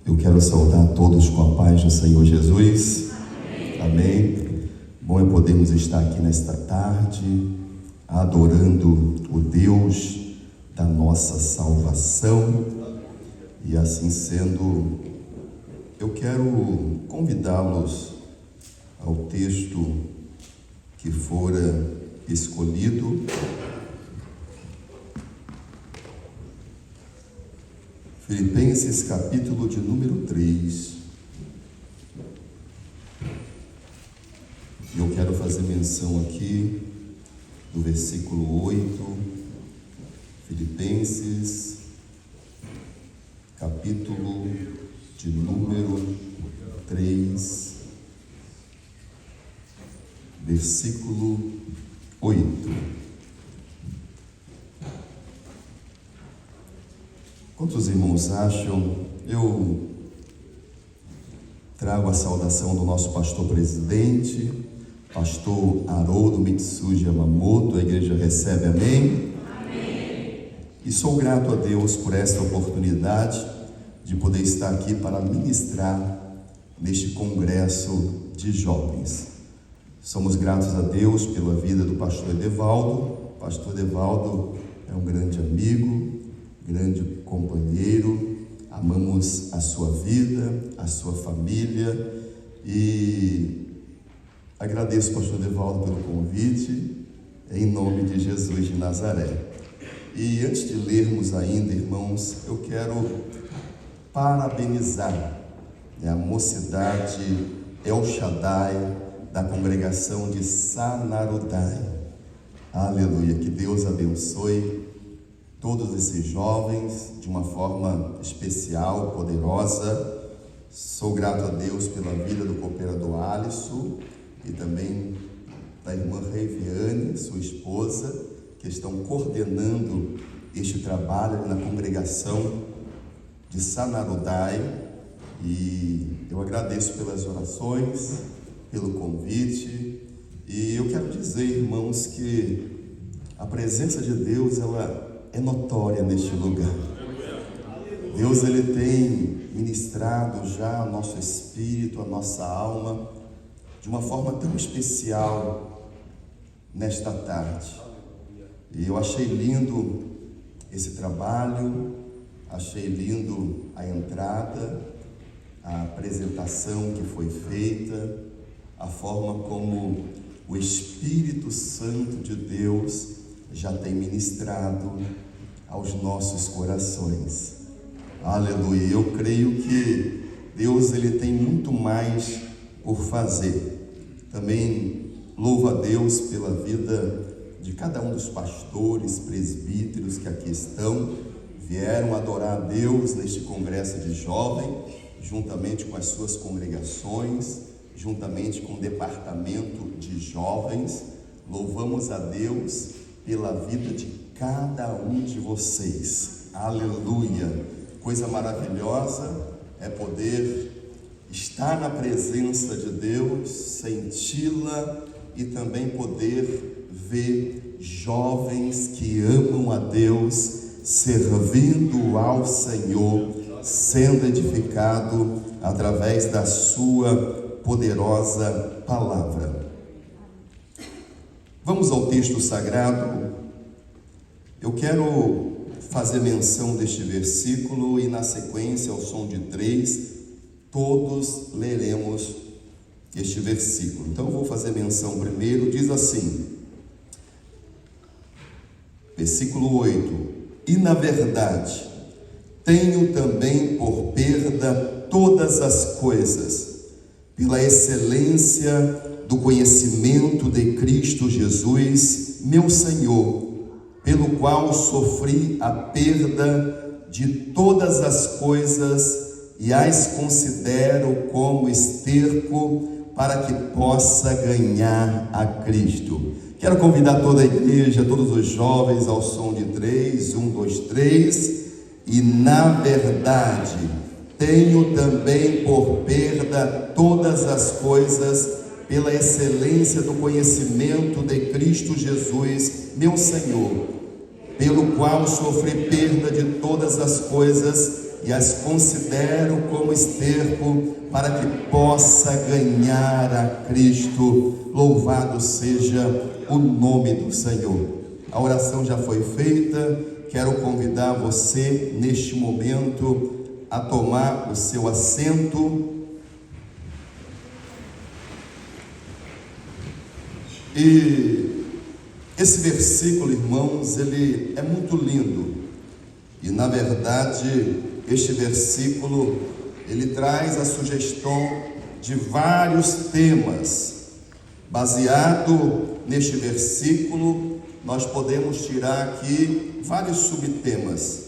Eu quero saudar a todos com a paz do Senhor Jesus. Amém. Bom é podermos estar aqui nesta tarde, adorando o Deus da nossa salvação. E assim sendo, eu quero convidá-los ao texto que fora escolhido. Filipenses capítulo de número 3. Eu quero fazer menção aqui do versículo 8, Filipenses capítulo de número 3, versículo 8. Quantos irmãos acham? Eu trago a saudação do nosso pastor presidente, pastor Haroldo Mitsuji Yamamoto. A igreja recebe, amém? Amém. E sou grato a Deus por esta oportunidade de poder estar aqui para ministrar neste congresso de jovens. Somos gratos a Deus pela vida do pastor Edevaldo. O pastor Edevaldo é um grande amigo, grande companheiro, amamos a sua vida, a sua família, e agradeço, pastor Edevaldo, pelo convite, em nome de Jesus de Nazaré. E antes de lermos ainda, irmãos, eu quero parabenizar a mocidade El Shaddai da congregação de Sanarudai. Aleluia, que Deus abençoe todos esses jovens de uma forma especial, poderosa. Sou grato a Deus pela vida do cooperador Alisson e também da irmã Reiviane, sua esposa, que estão coordenando este trabalho na congregação de Sanarudai. E eu agradeço pelas orações, pelo convite, e eu quero dizer, irmãos, que a presença de Deus, ela é notória neste lugar. Deus, ele tem ministrado já ao nosso espírito, a nossa alma, de uma forma tão especial nesta tarde. E eu achei lindo esse trabalho, achei lindo a entrada, a apresentação que foi feita, a forma como o Espírito Santo de Deus já tem ministrado aos nossos corações. Aleluia. Eu creio que Deus, ele tem muito mais por fazer. Também louvo a Deus pela vida de cada um dos pastores, presbíteros que aqui estão, vieram adorar a Deus neste congresso de jovem, juntamente com as suas congregações, juntamente com o departamento de jovens. Louvamos a Deus pela vida de cada um de vocês. Aleluia! Coisa maravilhosa é poder estar na presença de Deus, senti-la e também poder ver jovens que amam a Deus, servindo ao Senhor, sendo edificado através da sua poderosa palavra. Vamos ao texto sagrado. Eu quero fazer menção deste versículo e, na sequência, ao som de 3, todos leremos este versículo. Então, eu vou fazer menção primeiro. Diz assim, versículo 8: E na verdade, tenho também por perda todas as coisas, pela excelência do conhecimento de Cristo Jesus, meu Senhor, pelo qual sofri a perda de todas as coisas e as considero como esterco para que possa ganhar a Cristo. Quero convidar toda a igreja, todos os jovens, ao som de 3, 1, 2, 3. E na verdade, tenho também por perda todas as coisas, pela excelência do conhecimento de Cristo Jesus, meu Senhor, pelo qual sofri perda de todas as coisas e as considero como esterco para que possa ganhar a Cristo. Louvado seja o nome do Senhor. A oração já foi feita. Quero convidar você neste momento a tomar o seu assento. E esse versículo, irmãos, ele é muito lindo. E na verdade, este versículo, ele traz a sugestão de vários temas. Baseado neste versículo, nós podemos tirar aqui vários subtemas.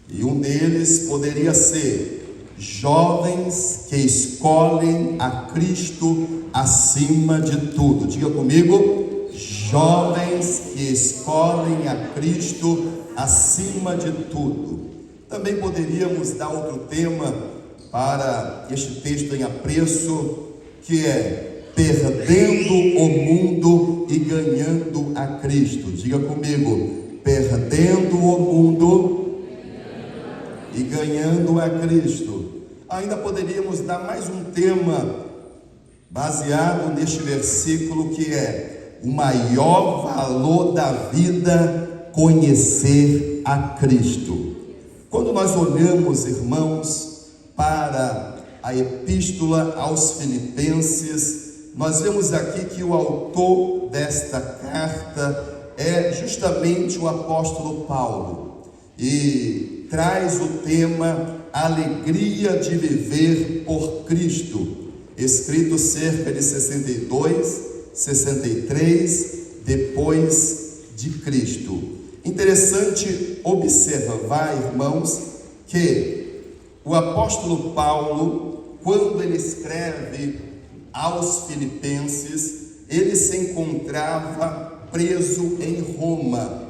E um deles poderia ser: jovens que escolhem a Cristo acima de tudo. Diga comigo: jovens que escolhem a Cristo acima de tudo. Também poderíamos dar outro tema para este texto em apreço, que é perdendo o mundo e ganhando a Cristo. Diga comigo: perdendo o mundo e ganhando a Cristo. Ainda poderíamos dar mais um tema baseado neste versículo, que é o maior valor da vida: conhecer a Cristo. Quando nós olhamos, irmãos, para a epístola aos Filipenses, nós vemos aqui que o autor desta carta é justamente o apóstolo Paulo, e traz o tema alegria de viver por Cristo, escrito cerca de 62, 63 depois de Cristo. Interessante observar, irmãos, que o apóstolo Paulo, quando ele escreve aos Filipenses, ele se encontrava preso em Roma.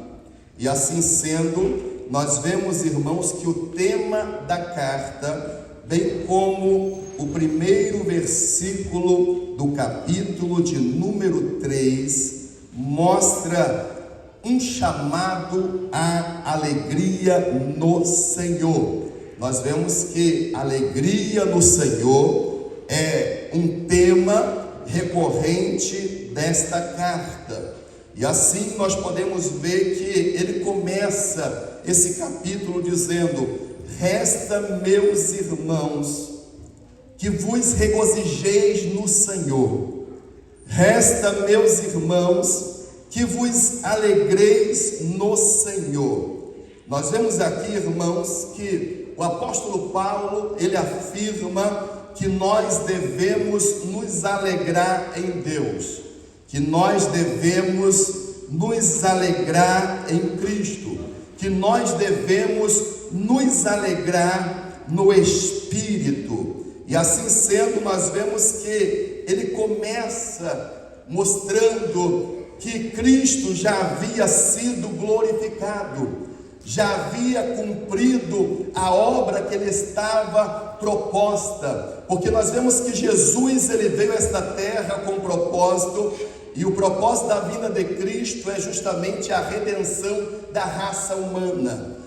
E assim sendo, nós vemos, irmãos, que o tema da carta, bem como o primeiro versículo do capítulo de número 3, mostra um chamado à alegria no Senhor. Nós vemos que alegria no Senhor é um tema recorrente desta carta. E assim nós podemos ver que ele começa esse capítulo dizendo: resta, meus irmãos, que vos regozijeis no Senhor. Resta, meus irmãos, que vos alegreis no Senhor. Nós vemos aqui, irmãos, que o apóstolo Paulo, ele afirma que nós devemos nos alegrar em Deus, que nós devemos nos alegrar em Cristo, que nós devemos nos alegrar no Espírito. E assim sendo, nós vemos que ele começa mostrando que Cristo já havia sido glorificado, já havia cumprido a obra que ele estava proposta, porque nós vemos que Jesus, ele veio a esta terra com propósito, e o propósito da vinda de Cristo é justamente a redenção da raça humana,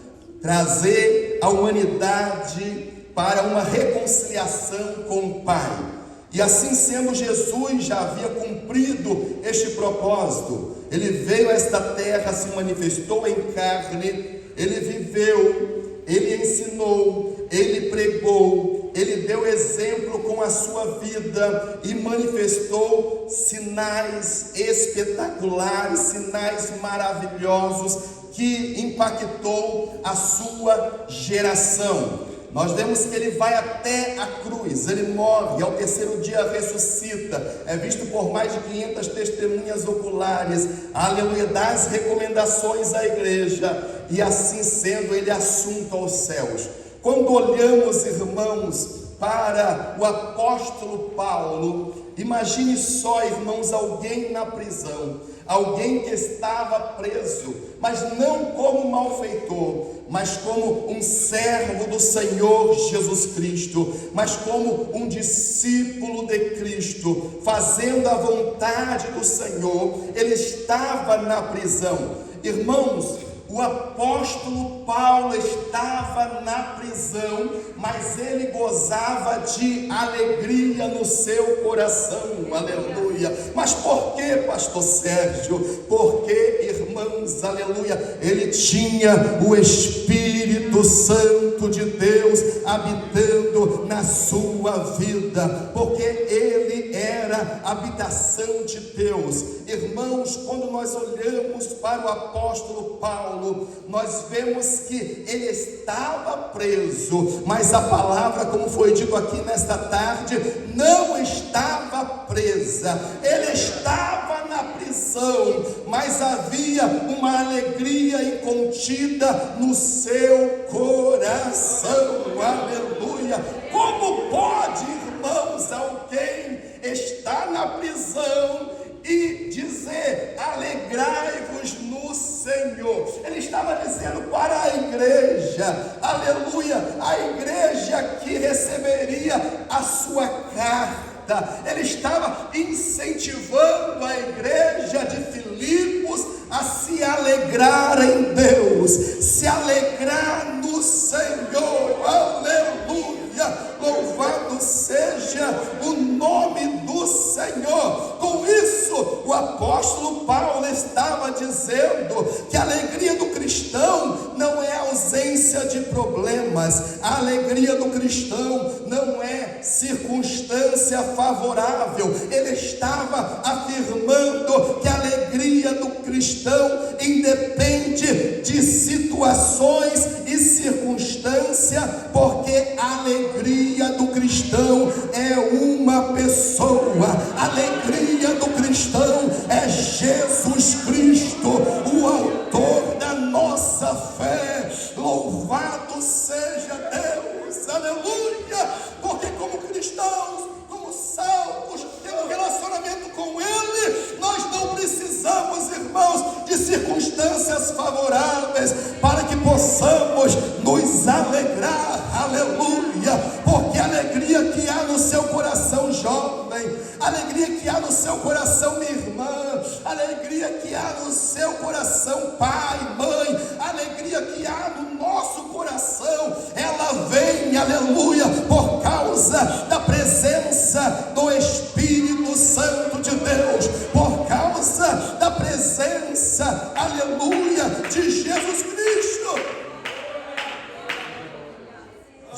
trazer a humanidade para uma reconciliação com o Pai. E assim sendo, Jesus já havia cumprido este propósito. Ele veio a esta terra, se manifestou em carne, ele viveu, ele ensinou, ele pregou, ele deu exemplo com a sua vida e manifestou sinais espetaculares, sinais maravilhosos que impactou a sua geração. Nós vemos que ele vai até a cruz, ele morre, ao terceiro dia ressuscita, é visto por mais de 500 testemunhas oculares, aleluia, das recomendações à igreja, e assim sendo, ele é assunto aos céus. Quando olhamos, irmãos, para o apóstolo Paulo, imagine só, irmãos, alguém na prisão, alguém que estava preso, mas não como malfeitor, mas como um servo do Senhor Jesus Cristo, mas como um discípulo de Cristo, fazendo a vontade do Senhor. Ele estava na prisão. Irmãos, O apóstolo Paulo estava na prisão, mas ele gozava de alegria no seu coração, aleluia. Mas por que, pastor Sérgio? Porque, irmãos, aleluia, ele tinha o Espírito Santo de Deus habitando na sua vida, porque ele era a habitação de Deus. Irmãos, quando nós olhamos para o apóstolo Paulo, nós vemos que ele estava preso, mas a palavra, como foi dito aqui nesta tarde, não estava presa. Ele estava na prisão, mas havia uma alegria incontida no seu coração, aleluia. Como pode, irmãos, alguém estar na prisão e dizer: alegrai-vos no Senhor? Ele estava dizendo para a igreja, aleluia, a igreja que receberia a sua carta. Ele estava incentivando a igreja de Filipos a se alegrar em Deus, se alegrar no Senhor, aleluia, louvado seja o nome do Senhor. Com isso, o apóstolo Paulo estava dizendo que a alegria do cristão não é ausência de problemas, a alegria do cristão não é circunstância favorável. Ele estava afirmando que a alegria do cristão independe de situações e circunstância, porque a alegria do cristão é uma pessoa. A alegria do cristão é Jesus Cristo, o autor da nossa fé. Louvado seja Deus, aleluia, porque como cristãos, como salvos, temos um relacionamento com Ele. Nós não precisamos, irmãos, de circunstâncias favoráveis para que possamos nos alegrar, aleluia, porque a alegria que há no seu coração, jovem, a alegria que há no seu coração, minha irmã, a alegria que há no seu coração, pai, mãe, a alegria que há no nosso coração, ela vem, aleluia, por causa da presença do Espírito Santo de Deus, por causa da presença, aleluia, de Jesus Cristo.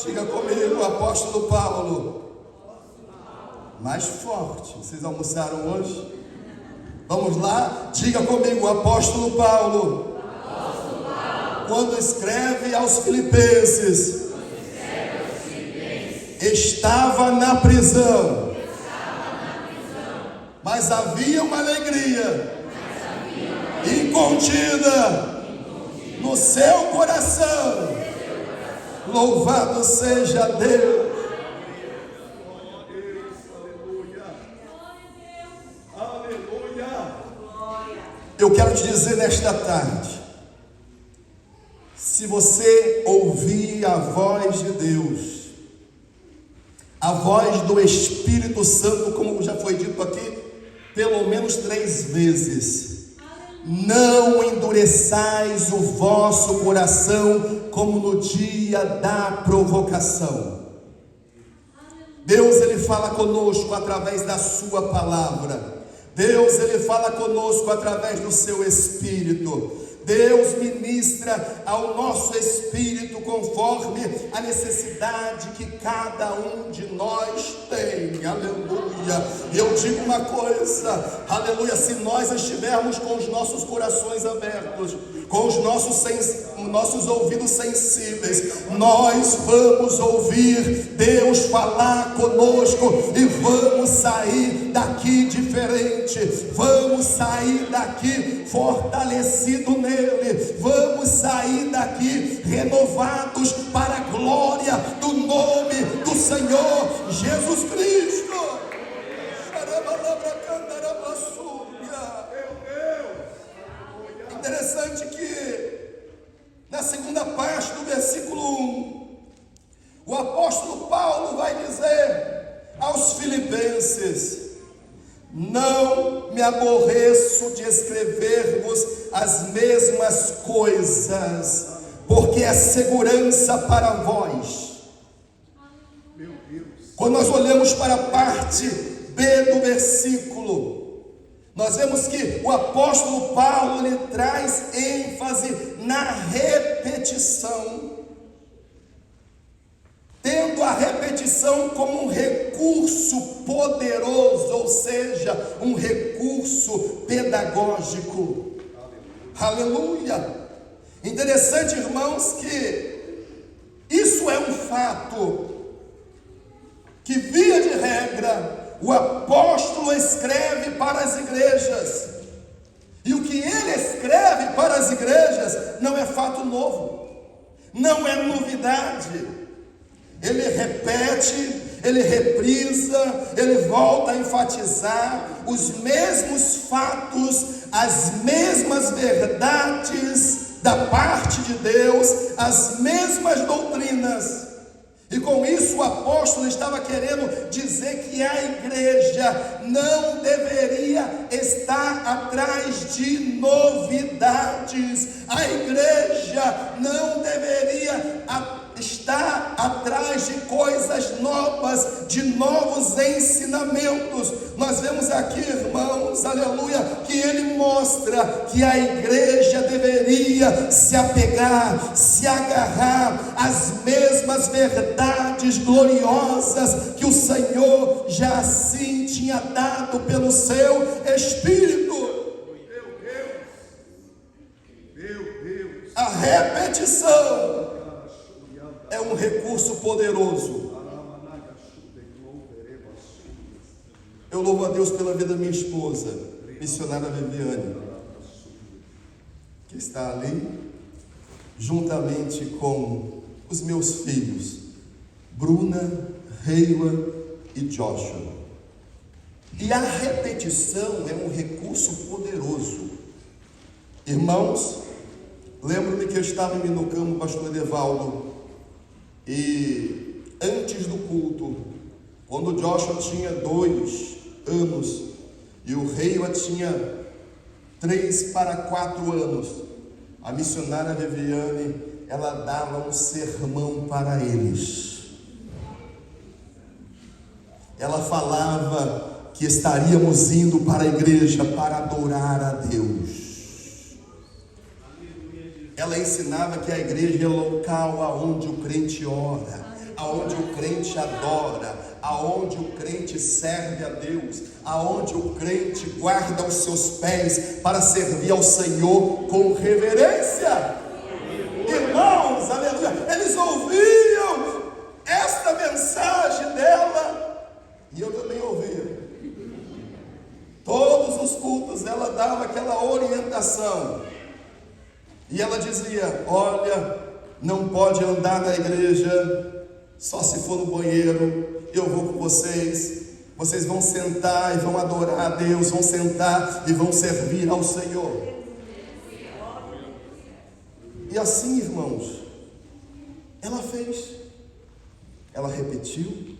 Diga comigo, o apóstolo Paulo. Mais forte. Vocês almoçaram hoje? Vamos lá? Diga comigo, o apóstolo Paulo. Quando escreve aos Filipenses, estava na prisão, mas havia uma alegria incontida no seu coração. Louvado seja Deus. Eu quero te dizer nesta tarde, se você ouvir a voz de Deus, a voz do Espírito Santo, como já foi dito aqui, pelo menos 3 vezes, não endureçais o vosso coração como no dia da provocação. Deus, Ele fala conosco através da sua palavra. Deus, Ele fala conosco através do seu Espírito. Deus ministra ao nosso espírito conforme a necessidade que cada um de nós tem, aleluia. E eu digo uma coisa, aleluia, se nós estivermos com os nossos corações abertos, com os nossos ouvidos sensíveis, nós vamos ouvir Deus falar conosco e vamos sair daqui diferente, vamos sair daqui fortalecido nele, vamos sair daqui renovados para a glória do nome do Senhor Jesus Cristo. Interessante que na segunda parte do versículo 1, o apóstolo Paulo vai dizer aos Filipenses: não me aborreço de escrever-vos as mesmas coisas, porque é segurança para vós. Quando nós olhamos para a parte B do versículo, nós vemos que o apóstolo Paulo ele traz ênfase na repetição, tendo a repetição como um recurso poderoso, ou seja, um recurso pedagógico. Aleluia! Interessante, irmãos, que isso é um fato que, via de regra, o apóstolo escreve para as igrejas, e o que ele escreve para as igrejas não é fato novo, não é novidade. Ele repete, ele reprisa, ele volta a enfatizar os mesmos fatos, as mesmas verdades da parte de Deus, as mesmas doutrinas. E com isso o apóstolo estava querendo dizer que a igreja não deveria estar atrás de novidades, a igreja não deveria estar atrás de coisas novas, de novos ensinamentos. Nós vemos aqui, irmãos, aleluia, que ele mostra que a igreja deveria se apegar, se agarrar às mesmas verdades gloriosas que o Senhor já assim tinha dado pelo seu Espírito. A repetição é um recurso poderoso. Eu louvo a Deus pela vida da minha esposa, missionária Viviane, que está ali, juntamente com os meus filhos, Bruna, Reila e Joshua. E a repetição é um recurso poderoso. Irmãos, lembro-me que eu estava em Minucamo, pastor Edevaldo, e antes do culto, quando o Joshua tinha 2 anos e o Reila tinha 3 para 4 anos, a missionária Viviane, ela dava um sermão para eles. Ela falava que estaríamos indo para a igreja para adorar a Deus. Ela ensinava que a igreja é local aonde o crente ora, aonde o crente adora, aonde o crente serve a Deus, aonde o crente guarda os seus pés para servir ao Senhor com reverência. Irmãos, aleluia, eles ouviam esta mensagem dela, e eu também ouvia. Todos os cultos ela dava aquela orientação. E ela dizia: olha, não pode andar na igreja só se for no banheiro, eu vou com vocês, vocês vão sentar e vão adorar a Deus, vão sentar e vão servir ao Senhor. E assim, irmãos, ela fez, ela repetiu,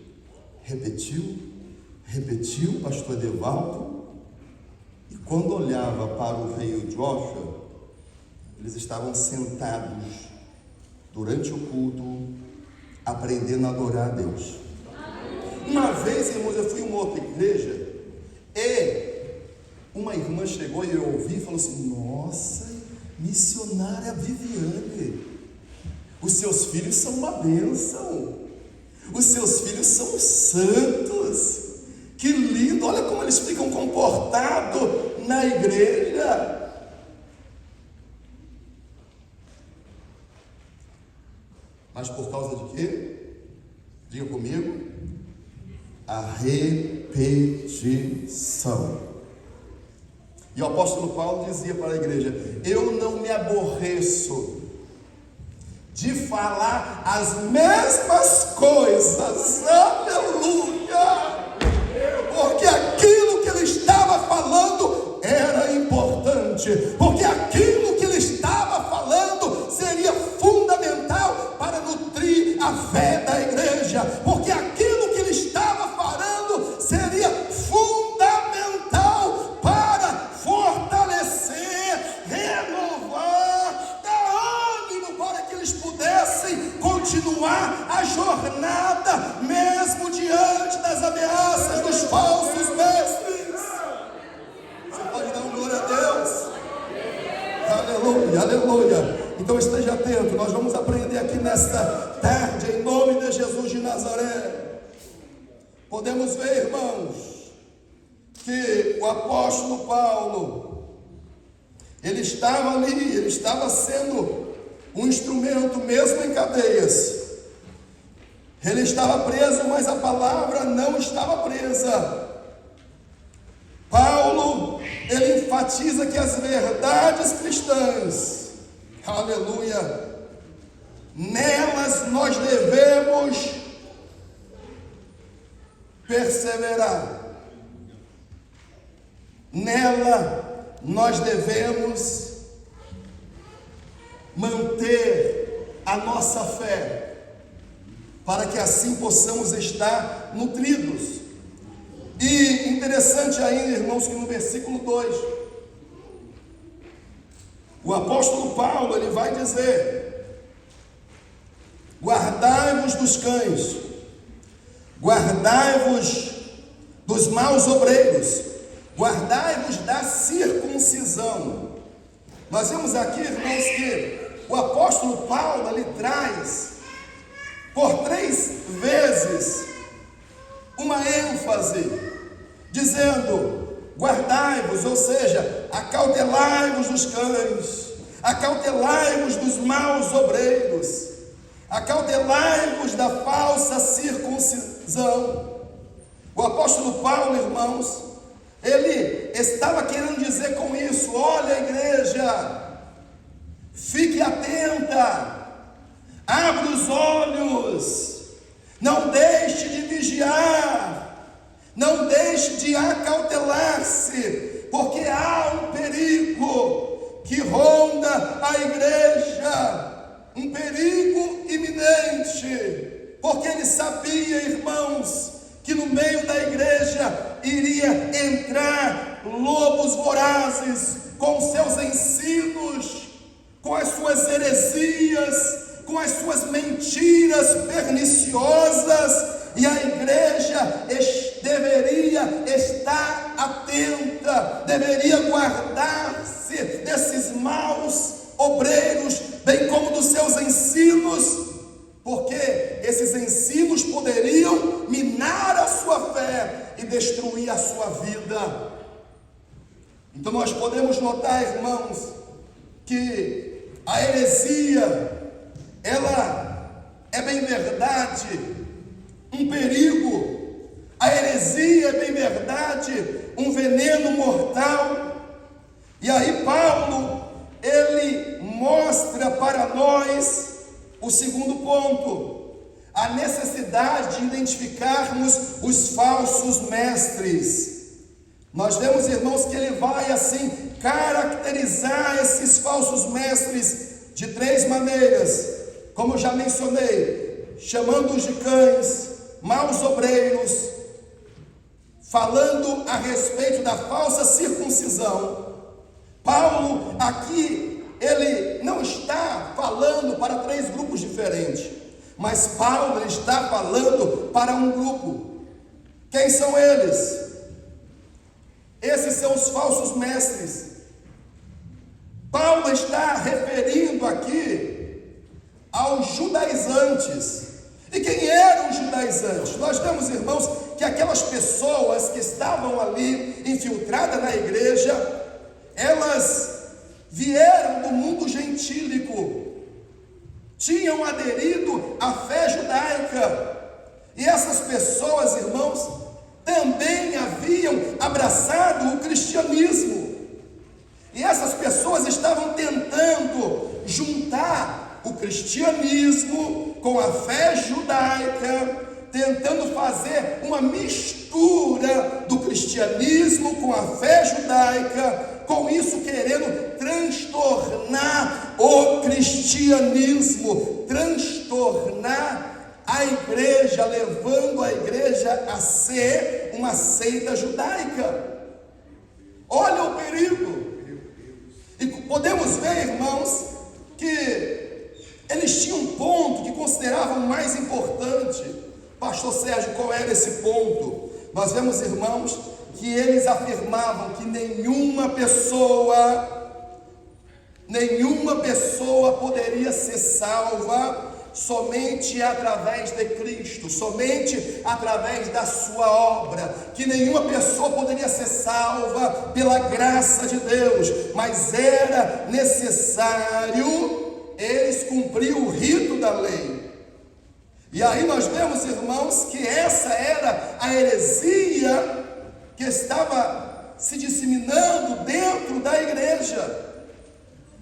pastor Edevaldo, e quando olhava para o rei Joshua, eles estavam sentados durante o culto, aprendendo a adorar a Deus. Uma vez, irmãos, eu fui em uma outra igreja e uma irmã chegou e eu ouvi e falou assim: nossa, missionária Viviane, os seus filhos são uma bênção, os seus filhos são santos, que lindo, olha como eles ficam comportados na igreja. Mas por causa de quê? Diga comigo: a repetição. E o apóstolo Paulo dizia para a igreja: eu não me aborreço de falar as mesmas coisas, aleluia, porque aquilo que ele estava falando era importante, porque aquilo que ele estava falando seria fundamental para nutrir a fé da igreja, porque aquilo que ele estava falando seria fundamental para nesta tarde, em nome de Jesus de Nazaré. Podemos ver, irmãos, que o apóstolo Paulo, ele estava ali, ele estava sendo um instrumento, mesmo em cadeias. Ele estava preso, mas a palavra não estava presa. Paulo, ele enfatiza que as verdades cristãs, aleluia, nelas nós devemos perseverar. Nela nós devemos manter a nossa fé, para que assim possamos estar nutridos. E interessante ainda, irmãos, que no versículo 2, o apóstolo Paulo, ele vai dizer: guardai-vos dos cães, guardai-vos dos maus obreiros, guardai-vos da circuncisão. Nós vemos aqui, irmãos, que o apóstolo Paulo, ele traz por 3 vezes uma ênfase, dizendo: guardai-vos, ou seja, acautelai-vos dos cães, acautelai-vos dos maus obreiros, acautelai-vos da falsa circuncisão. O apóstolo Paulo, irmãos, ele estava querendo dizer com isso: olha, igreja, fique atenta, abra os olhos, não deixe de vigiar, não deixe de acautelar-se, porque há um perigo que ronda a igreja, um perigo iminente, porque ele sabia, irmãos, que no meio da igreja iria entrar lobos vorazes com seus ensinos, com as suas heresias, com as suas mentiras perniciosas, e a igreja deveria estar atenta, deveria guardar-se desses maus obreiros, bem como dos seus ensinos, porque esses ensinos poderiam minar a sua fé e destruir a sua vida. Então nós podemos notar, irmãos, que a heresia, ela é bem verdade um perigo. A heresia é bem verdade um veneno mortal. E aí Paulo, ele mostra para nós o segundo ponto: a necessidade de identificarmos os falsos mestres. Nós vemos, irmãos, que ele vai assim caracterizar esses falsos mestres de 3 maneiras, como eu já mencionei: chamando-os de cães, maus obreiros, falando a respeito da falsa circuncisão. Paulo aqui, ele não está falando para 3 grupos diferentes, mas Paulo, ele está falando para um grupo. Quem são eles? Esses são os falsos mestres. Paulo está referindo aqui aos judaizantes. E quem eram os judaizantes? Nós vemos, irmãos, que aquelas pessoas que estavam ali infiltradas na igreja, elas vieram do mundo gentílico, tinham aderido à fé judaica, e essas pessoas, irmãos, também haviam abraçado o cristianismo, e essas pessoas estavam tentando juntar o cristianismo com a fé judaica, tentando fazer uma mistura do cristianismo com a fé judaica, com isso querendo transtornar o cristianismo, transtornar a igreja, levando a igreja a ser uma seita judaica. Olha o perigo. E podemos ver, irmãos, que eles tinham um ponto que consideravam mais importante. Pastor Sérgio, qual era esse ponto? Nós vemos, irmãos, que eles afirmavam que nenhuma pessoa poderia ser salva somente através de Cristo, somente através da sua obra, que nenhuma pessoa poderia ser salva pela graça de Deus, mas era necessário eles cumprir o rito da lei. E aí nós vemos, irmãos, que essa era a heresia que estava se disseminando dentro da igreja.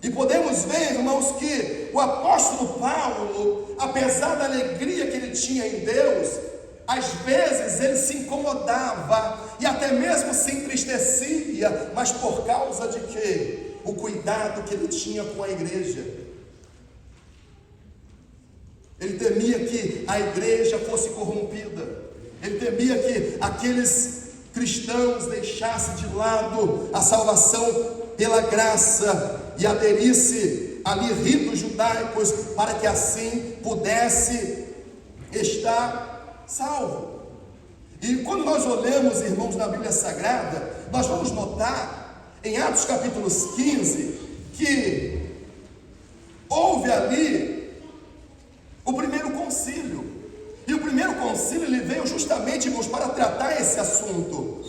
E podemos ver, irmãos, que o apóstolo Paulo, apesar da alegria que ele tinha em Deus, às vezes ele se incomodava e até mesmo se entristecia, mas por causa de quê? O cuidado que ele tinha com a igreja. Ele temia que a igreja fosse corrompida, ele temia que aqueles cristãos deixassem de lado a salvação pela graça e aderisse ali ritos judaicos, para que assim pudesse estar salvo. E quando nós olhamos, irmãos, na Bíblia Sagrada, nós vamos notar em Atos capítulos 15 que houve ali o primeiro concílio. E o primeiro concílio ele veio justamente, irmãos, para tratar esse assunto.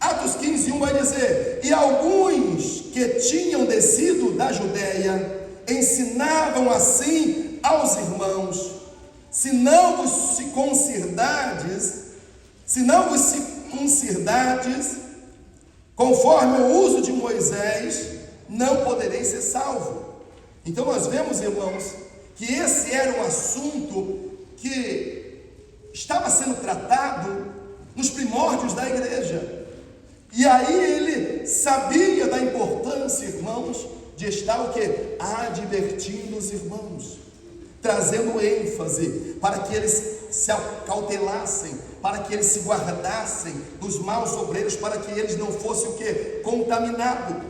Atos 15:1 vai dizer: e alguns que tinham descido da Judéia ensinavam assim aos irmãos: se não vos circuncidades, conforme o uso de Moisés, não podereis ser salvos. Então nós vemos, irmãos, que esse era um assunto que estava sendo tratado nos primórdios da igreja. E aí ele sabia da importância, irmãos, de estar o quê? Advertindo os irmãos, trazendo ênfase para que eles se acautelassem, para que eles se guardassem dos maus obreiros, para que eles não fossem o quê? Contaminados.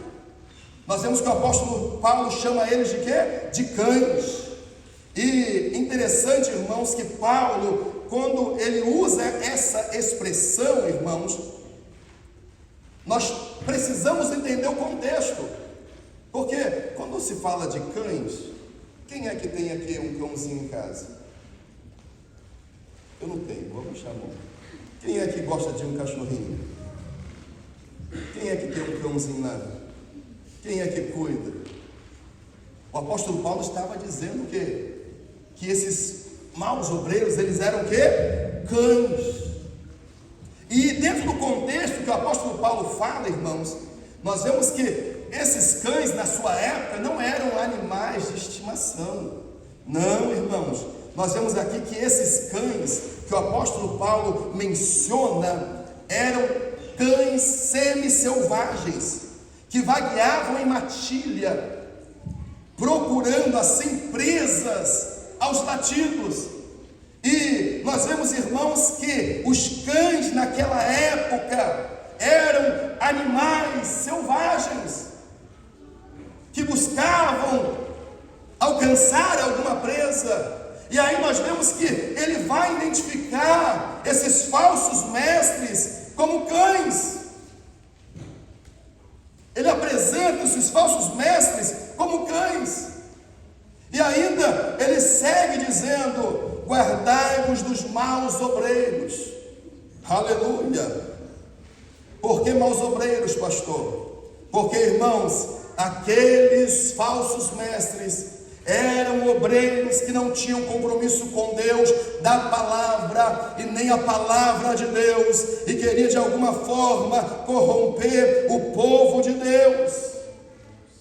Nós vemos que o apóstolo Paulo chama eles de quê? De cães. E interessante, irmãos, que Paulo, quando ele usa essa expressão, irmãos, nós precisamos entender o contexto, porque quando se fala de cães, quem é que tem aqui um cãozinho em casa? Eu não tenho, vou baixar a mão. Quem é que gosta de um cachorrinho? Quem é que tem um cãozinho lá? Quem é que cuida? O apóstolo Paulo estava dizendo que esses maus obreiros, eles eram o quê? Cães. E dentro do contexto que o apóstolo Paulo fala, irmãos, nós vemos que esses cães na sua época não eram animais de estimação. Não, irmãos, nós vemos aqui que esses cães que o apóstolo Paulo menciona eram cães semi-selvagens, que vagueavam em matilha, procurando assim presas aos latidos. E nós vemos, irmãos, que os cães naquela época eram animais selvagens, que buscavam alcançar alguma presa. E aí nós vemos que ele vai identificar esses falsos mestres como cães. Ele apresenta esses falsos mestres como cães. E ainda ele segue dizendo: guardai-vos dos maus obreiros. Aleluia. Por que maus obreiros, pastor? Porque, irmãos, aqueles falsos mestres eram obreiros que não tinham compromisso com Deus, da palavra e nem a palavra de Deus, e queria de alguma forma corromper o povo de Deus.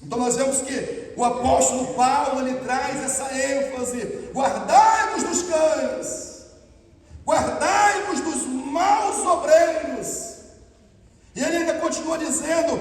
Então nós vemos que o apóstolo Paulo, ele traz essa ênfase: guardai-vos dos cães, guardai-vos dos maus obreiros. E ele ainda continua dizendo: